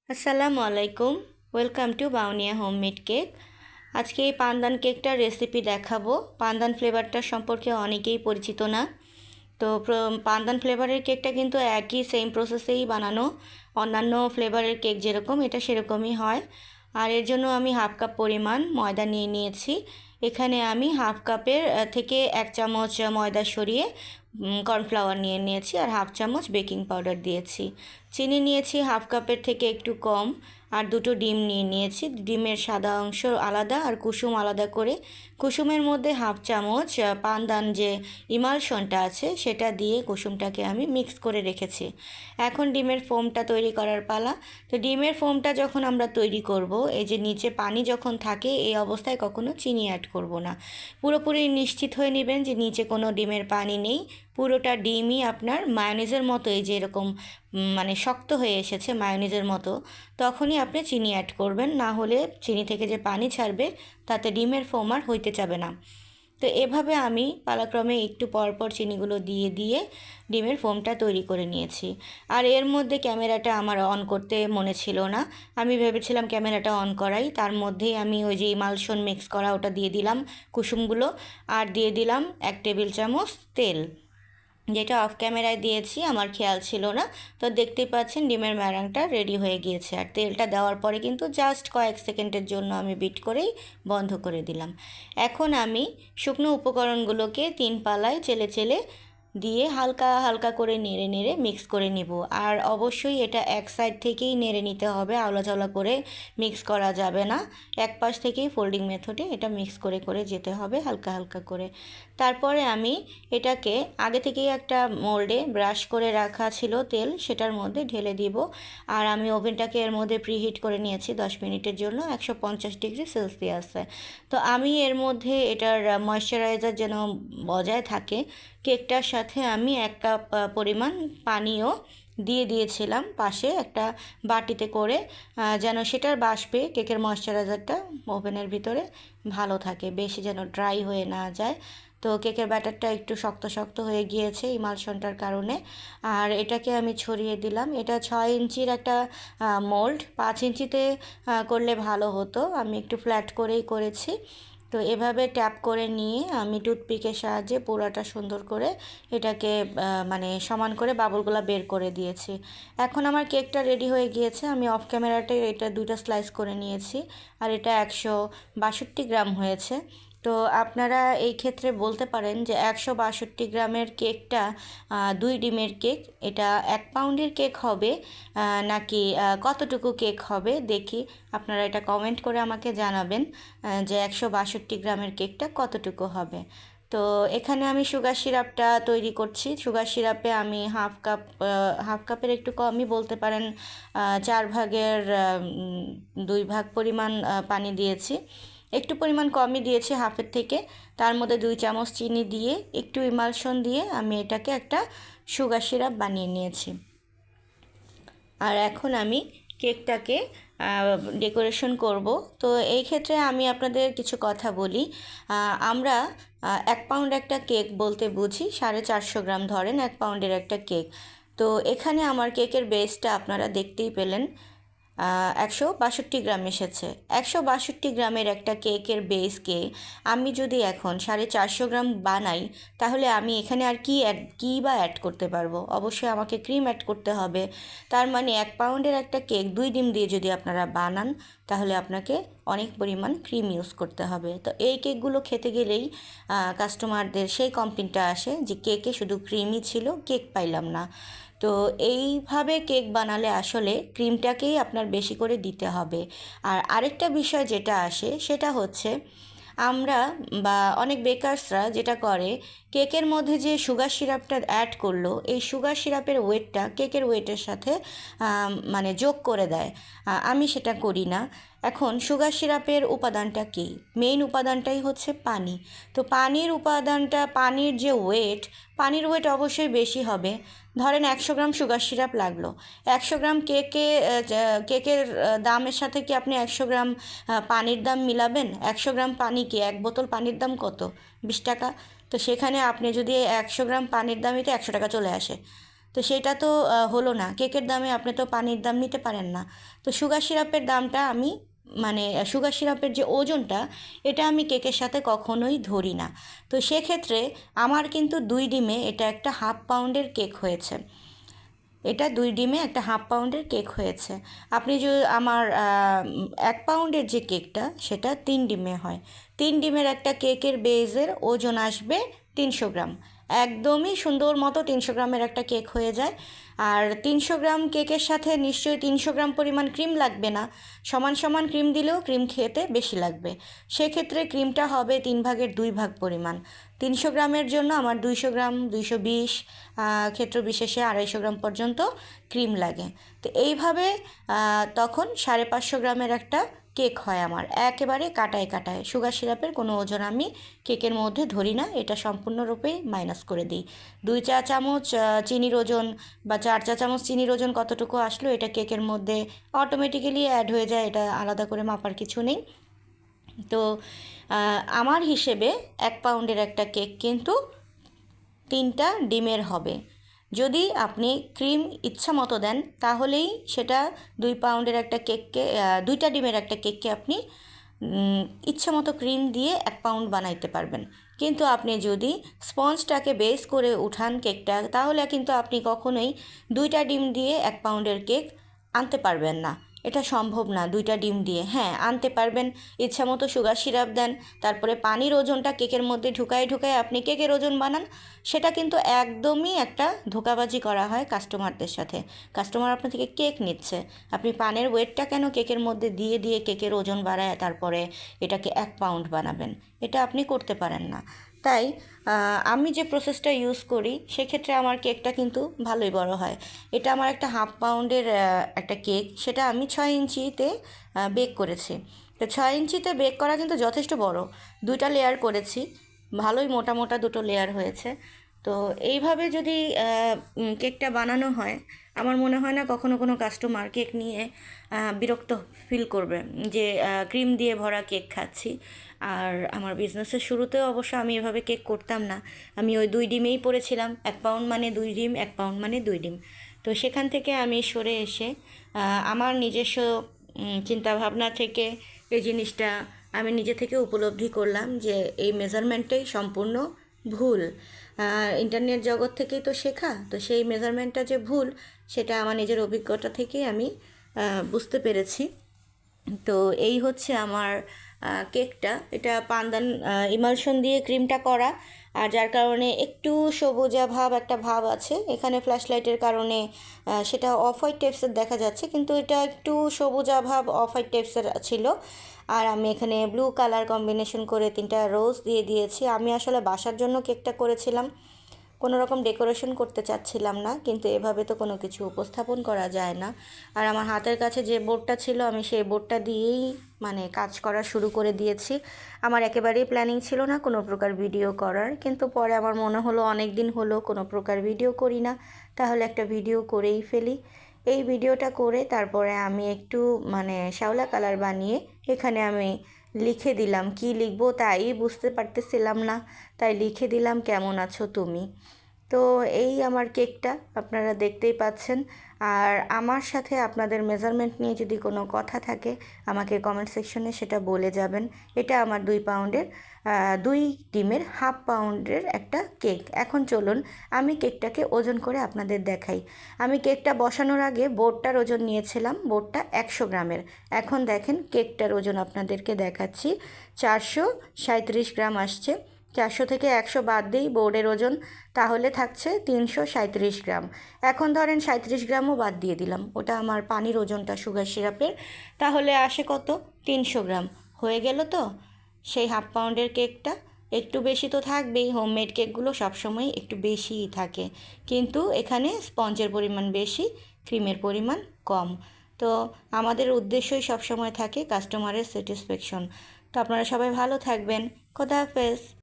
আসসালামু আলাইকুম। Welcome to Bauniya homemade cake. আজকে এই পান্দান কেকটার রেসিপি দেখাবো। পান্দান ফ্লেভারটা সম্পর্কে অনেকেই পরিচিত না। তো পান্দান ফ্লেভারের কেকটা কিন্তু একই সেম প্রসেসেই বানানো। অন্যান্য ফ্লেভারের কেক যেরকম এটা সেরকমই হয়। আর এর জন্য আমি হাফ কাপ পরিমাণ ময়দা নিয়ে নিয়েছি। এখানে আমি হাফ কাপের থেকে 1 চামচ ময়দা সরিয়ে কর্নফ্লাওয়ার নিয়ে নিয়েছি আর হাফ চামচ বেকিং পাউডার দিয়েছি। চিনি নিয়েছি হাফ কাপের থেকে একটু কম, আর দুটো ডিম নিয়ে নিয়েছি। ডিমের সাদা অংশ আলাদা আর কুসুম আলাদা করে কুসুমের মধ্যে হাফ চামচ পান্দান যে ইমালশনটা আছে সেটা দিয়ে কুসুমটাকে আমি মিক্স করে রেখেছি। এখন ডিমের ফোমটা তৈরি করার পালা। তো ডিমের ফোমটা যখন আমরা তৈরি করব, এই যে নিচে পানি যখন থাকে এই অবস্থায় কখনো চিনি অ্যাড করব না। পুরোপুরি নিশ্চিত হয়ে নেবেন যে নিচে কোনো ডিমের পানি নেই। পুরোটা ডিমই আপনার মায়োনিজের মতো, এই যে এরকম মানে শক্ত হয়ে এসেছে মায়োনিজের মতো, তখনই আপনি চিনি অ্যাড করবেন। না হলে চিনি থেকে যে পানি ছাড়বে তাতে ডিমের ফোম আর হইতে যাবে না। তো এভাবে আমি পালাক্রমে একটু পরপর চিনিগুলো দিয়ে দিয়ে ডিমের ফোমটা তৈরি করে নিয়েছি। আর এর মধ্যে ক্যামেরাটা আমার অন করতে মনে ছিল না। আমি ভেবেছিলাম ক্যামেরাটা অন করাই, তার মধ্যেই আমি ওই যে ইমালশন মিক্স করা ওটা দিয়ে দিলাম কুসুমগুলো, আর দিয়ে দিলাম 1 টেবিল চামচ তেল, যেটা অফ ক্যামেরায় দিয়েছি, আমার খেয়াল ছিল না। তো দেখতেই পাচ্ছেন ডিমের ম্যারাংটা রেডি হয়ে গিয়েছে। আর তেলটা দেওয়ার পরে কিন্তু জাস্ট কয়েক সেকেন্ডের জন্য আমি বিট করেই বন্ধ করে দিলাম। এখন আমি শুকনো উপকরণগুলোকে 3 পালায় চেলে চেলে দিয়ে হালকা হালকা করে নেড়ে নেড়ে মিক্স করে নিব। আর অবশ্যই এটা এক সাইড থেকেই নেড়ে নিতে হবে, আওলা করে মিক্স করা যাবে না। এক পাশ থেকেই ফোল্ডিং মেথডে এটা মিক্স করে করে যেতে হবে হালকা হালকা করে। তারপরে আমি এটাকে আগে থেকেই একটা মোল্ডে ব্রাশ করে রাখা ছিল তেল, সেটার মধ্যে ঢেলে দিব। আর আমি ওভেনটাকে এর মধ্যে প্রিহিট করে নিয়েছি 10 মিনিটের জন্য 150 ডিগ্রি সেলসিয়াসে। তো আমি এর মধ্যে এটার ময়শ্চারাইজার যেন বজায় থাকে, কেকটার সাথে আমি 1 কাপ পরিমাণ পানিও দিয়ে দিয়েছিলাম পাশে একটা বাটিতে করে, যেন সেটার বাষ্পে কেকের ময়শ্চারাইজারটা ওভেনের ভিতরে ভালো থাকে, বেশি যেন ড্রাই হয়ে না যায়। তো কেকের ব্যাটারটা একটু শক্ত শক্ত হয়ে গিয়েছে ইমালশনটার কারণে। আর এটাকে আমি ছড়িয়ে দিলাম। এটা 6 ইঞ্চির একটা মোল্ড, 5 ইঞ্চিতে করলে ভালো হতো, আমি একটু ফ্ল্যাট করেই করেছি। তো এভাবে ট্যাপ করে নিয়ে আমি টুথপিকের সাহায্যে পুরাটা সুন্দর করে এটাকে মানে সমান করে বাবলগুলো বের করে দিয়েছি। এখন আমার কেকটা রেডি হয়ে গিয়েছে। আমি অফ ক্যামেরাতে এটা 2টা স্লাইস করে নিয়েছি, আর এটা 162 গ্রাম হয়েছে। তো আপনারা এই ক্ষেত্রে বলতে পারেন যে 162 গ্রামের কেকটা 2 ডিমের কেক, এটা 1 পাউন্ডের কেক হবে নাকি কতটুকু কেক হবে দেখি। আপনারা এটা কমেন্ট করে আমাকে জানাবেন যে 162 গ্রামের কেকটা কতটুকু হবে। তো এখানে আমি সুগার সিরাপটা তৈরি করছি। সুগার সিরাপে আমি হাফ কাপের একটু কমই বলতে পারেন, 4 ভাগের 2 ভাগ পরিমাণ পানি দিয়েছি। একটু পরিমাণ কমই দিয়েছি হাফের থেকে। তার মধ্যে 2 চামচ চিনি দিয়ে একটু ইমালশন দিয়ে আমি এটাকে একটা সুগার সিরাপ বানিয়ে নিয়েছি। আর এখন আমি কেকটাকে ডেকোরেশন করব। তো এই ক্ষেত্রে আমি আপনাদের কিছু কথা বলি। আমরা 1 পাউন্ড একটা কেক বলতে বুঝি 450 গ্রাম, ধরেন 1 পাউন্ডের একটা কেক। তো এখানে আমার কেকের বেসটা আপনারা দেখতেই পেলেন 162 গ্রাম এসেছে। 162 গ্রামের একটা কেকের বেসকে আমি যদি এখন 450 গ্রাম বানাই, তাহলে আমি এখানে আর কী বা অ্যাড করতে পারবো? অবশ্যই আমাকে ক্রিম অ্যাড করতে হবে। তার মানে 1 পাউন্ডের একটা কেক 2 ডিম দিয়ে যদি আপনারা বানান, তাহলে আপনাকে অনেক পরিমাণ ক্রিম ইউজ করতে হবে। তো এই কেকগুলো খেতে গেলেই কাস্টমারদের সেই কমপ্লেনটা আসে যে কেকে শুধু ক্রিমই ছিল, কেক পাইলাম না। তো এইভাবে কেক বানালে আসলে ক্রিমটাকেই আপনার বেশি করে দিতে হবে। আর আরেকটা বিষয় যেটা আসে সেটা হচ্ছে, আমরা বা অনেক বেকারসরা যেটা করে, কেকের মধ্যে যে সুগার সিরাপটা অ্যাড করলো, এই সুগার সিরাপের ওয়েটটা কেকের ওয়েটের সাথে মানে যোগ করে দেয়। আমি সেটা করি না। এখন সুগার সিরাপের উপাদানটা কী? মেইন উপাদানটাই হচ্ছে পানি। তো পানির যে ওয়েট, পানির ওয়েট অবশ্যই বেশি হবে। ধরেন 100 গ্রাম সুগার সিরাপ লাগলো, 100 গ্রাম কেকের দামের সাথে কি আপনি 100 গ্রাম পানির দাম মিলাবেন? 100 গ্রাম পানি কি, 1 বোতল পানির দাম কত? 20 টাকা। তো সেখানে আপনি যদি 100 গ্রাম পানির দামই তো 100 টাকা চলে আসে। তো সেটা তো হলো না। কেকের দামে আপনি তো পানির দাম নিতে পারেন না। তো সুগার সিরাপের দামটা আমি মানে সুগার সিরাপের যে ওজনটা এটা আমি কেকের সাথে কখনোই ধরি না। তো সেক্ষেত্রে আমার কিন্তু 2 ডিমে এটা একটা 1/2 পাউন্ডের কেক হয়েছে। এটা 2 ডিমে একটা 1/2 পাউন্ডের কেক হয়েছে। আপনি যদি আমার 1 পাউন্ডের যে কেকটা সেটা 3 ডিমে হয়। 3 ডিমের একটা কেকের বেজের ওজন আসবে 300 গ্রাম। একদমই সুন্দর মতো 300 গ্রামের একটা কেক হয়ে যায়। আর 300 গ্রাম কেকের সাথে নিশ্চয়ই 300 গ্রাম পরিমাণ ক্রিম লাগবে না। সমান সমান ক্রিম দিলেও ক্রিম খেতে বেশি লাগবে। সেক্ষেত্রে ক্রিমটা হবে 3 ভাগের 2 ভাগ পরিমাণ। 300 গ্রামের জন্য আমার 200 গ্রাম, 220, ক্ষেত্র বিশেষে 250 গ্রাম পর্যন্ত ক্রিম লাগে। তো এইভাবে তখন 550 গ্রামের একটা কেক হয় আমার, একেবারে কাটায় কাটায়। সুগার সিরাপের কোনো ওজন আমি কেকের মধ্যে ধরি না, এটা সম্পূর্ণরূপেই মাইনাস করে দিই। 2 চা চামচ চিনির ওজন বা 4 চা চামচ চিনির ওজন কতটুকু আসলো এটা কেকের মধ্যে অটোমেটিক্যালি অ্যাড হয়ে যায়, এটা আলাদা করে মাপার কিছু নেই। তো আমার হিসেবে 1 পাউন্ডের একটা কেক কিন্তু 3টা ডিমের হবে। যদি আপনি ক্রিম ইচ্ছা মতো দেন তাহলেই সেটা 2 পাউন্ডের একটা কেককে 2টা ডিমের একটা কেককে আপনি ইচ্ছা মতো ক্রিম দিয়ে 1 পাউন্ড বানাইতে পারবেন। কিন্তু আপনি যদি স্পঞ্জটাকে বেস করে উঠান কেকটা, তাহলে কিন্তু আপনি কখনোই 2টা ডিম দিয়ে 1 পাউন্ডের কেক আনতে পারবেন না। এটা সম্ভব না 2টা ডিম দিয়ে। হ্যাঁ, আনতে পারবেন, ইচ্ছা মতো সুগার সিরাপ দেন, তারপরে পানির ওজনটা কেকের মধ্যে ঢুকায় ঢুকায় আপনি কেকের ওজন বানান। সেটা কিন্তু একদমই একটা ধোঁকাবাজি করা হয় কাস্টমারদের সাথে। কাস্টমার আপনার থেকে কেক নিচ্ছে, আপনি পানের ওয়েটটা কেন কেকের মধ্যে দিয়ে দিয়ে কেকের ওজন বাড়ায় তারপরে এটাকে 1 পাউন্ড বানাবেন? এটা আপনি করতে পারেন না। তাই আমি যে প্রসেসটা ইউজ করি সেক্ষেত্রে আমার কেকটা কিন্তু ভালোই বড় হয়। এটা আমার একটা 1/2 পাউন্ডের একটা কেক, সেটা আমি 6 ইঞ্চিতে বেক করেছি। তো 6 ইঞ্চিতে বেক করা কিন্তু যথেষ্ট বড়। 2টা লেয়ার করেছি, ভালোই মোটা মোটা 2টো লেয়ার হয়েছে। তো এইভাবে যদি কেকটা বানানো হয়, আমার মনে হয় না কখনো কোনো কাস্টমার কেক নিয়ে বিরক্ত ফিল করবে যে ক্রিম দিয়ে ভরা কেক খাচ্ছি। আর আমার বিজনেসের শুরুতেও অবশ্য আমি এভাবে কেক করতাম না। আমি ওই 2 ডিমেই পড়েছিলাম, 1 পাউন্ড মানে 2 ডিম, 1 পাউন্ড মানে 2 ডিম। তো সেখান থেকে আমি সরে এসে আমার নিজস্ব চিন্তাভাবনা থেকে এই জিনিসটা আমি নিজে থেকে উপলব্ধি করলাম যে এই মেজারমেন্টটাই সম্পূর্ণ ভুল। ইন্টারনেট জগৎ থেকেই তো শেখা, তো সেই মেজারমেন্টটা যে ভুল সেটা আমার নিজের অভিজ্ঞতা থেকেই আমি বুঝতে পেরেছি। তো এই হচ্ছে আমার কেকটা। এটা পান্দান ইমালশন দিয়ে ক্রিমটা করা, আর যার কারণে একটু সবুজা ভাব একটা ভাব আছে এখানে ফ্ল্যাশ লাইটের কারণে। সেটা অফ হোয়াইট টাইপসের দেখা যাচ্ছে, কিন্তু এটা একটু সবুজা ভাব অফ হোয়াইট টাইপসের ছিল। আর আমি এখানে ব্লু কালার কম্বিনেশন করে 3টা রোজ দিয়ে দিয়েছি। আমি আসলে বাসার জন্য কেকটা করেছিলাম, কোনো রকম ডেকোরেশন করতে চাচ্ছিলাম না, কিন্তু এভাবে তো কোনো কিছু উপস্থাপন করা যায় না। আর আমার হাতের কাছে যে বোর্ডটা ছিল আমি সেই বোর্ডটা দিয়েই মানে কাজ করা শুরু করে দিয়েছি। আমার একেবারেই প্ল্যানিং ছিল না কোনো প্রকার ভিডিও করার, কিন্তু পরে আমার মনে হলো অনেক দিন হলো কোনো প্রকার ভিডিও করি না, তাহলে একটা ভিডিও করেই ফেলি। এই ভিডিওটা করে তারপরে আমি একটু মানে শ্যাওলা কালার বানিয়ে এখানে আমি লিখে দিলাম, কি লিখবো তাই বুঝতে পারতেছিলাম না, তাই লিখে দিলাম কেমন আছো তুমি। তো এই আমার কেকটা আপনারা দেখতেই পাচ্ছেন। আর আমার সাথে আপনাদের মেজারমেন্ট নিয়ে যদি কোনো কথা থাকে আমাকে কমেন্ট সেকশনে সেটা বলে যাবেন। এটা আমার 2 পাউন্ডের 2 ডিমের 1/2 পাউন্ডের একটা কেক। এখন চলুন আমি কেকটাকে ওজন করে আপনাদের দেখাই। আমি কেকটা বসানোর আগে বোর্ডটার ওজন নিয়েছিলাম, বোর্ডটা 100 গ্রামের। এখন দেখেন কেকটার ওজন আপনাদেরকে দেখাচ্ছি, 437 গ্রাম আসছে। 400 থেকে 100 বাদ দিই বোর্ডের ওজন, তাহলে থাকছে 337 গ্রাম। এখন ধরেন 37 গ্রামও বাদ দিয়ে দিলাম, ওটা আমার পানির ওজনটা সুগার সিরাপের, তাহলে আসে কত? 300 গ্রাম। হয়ে গেল তো সেই 1/2 পাউন্ডের কেকটা। একটু বেশি তো থাকবেই, হোমমেড কেকগুলো সবসময় একটু বেশিই থাকে, কিন্তু এখানে স্পঞ্জের পরিমাণ বেশি, ক্রিমের পরিমাণ কম। তো আমাদের উদ্দেশ্যই সবসময় থাকে কাস্টমারের স্যাটিসফ্যাকশন। তো আপনারা সবাই ভালো থাকবেন। খোদা হাফেজ।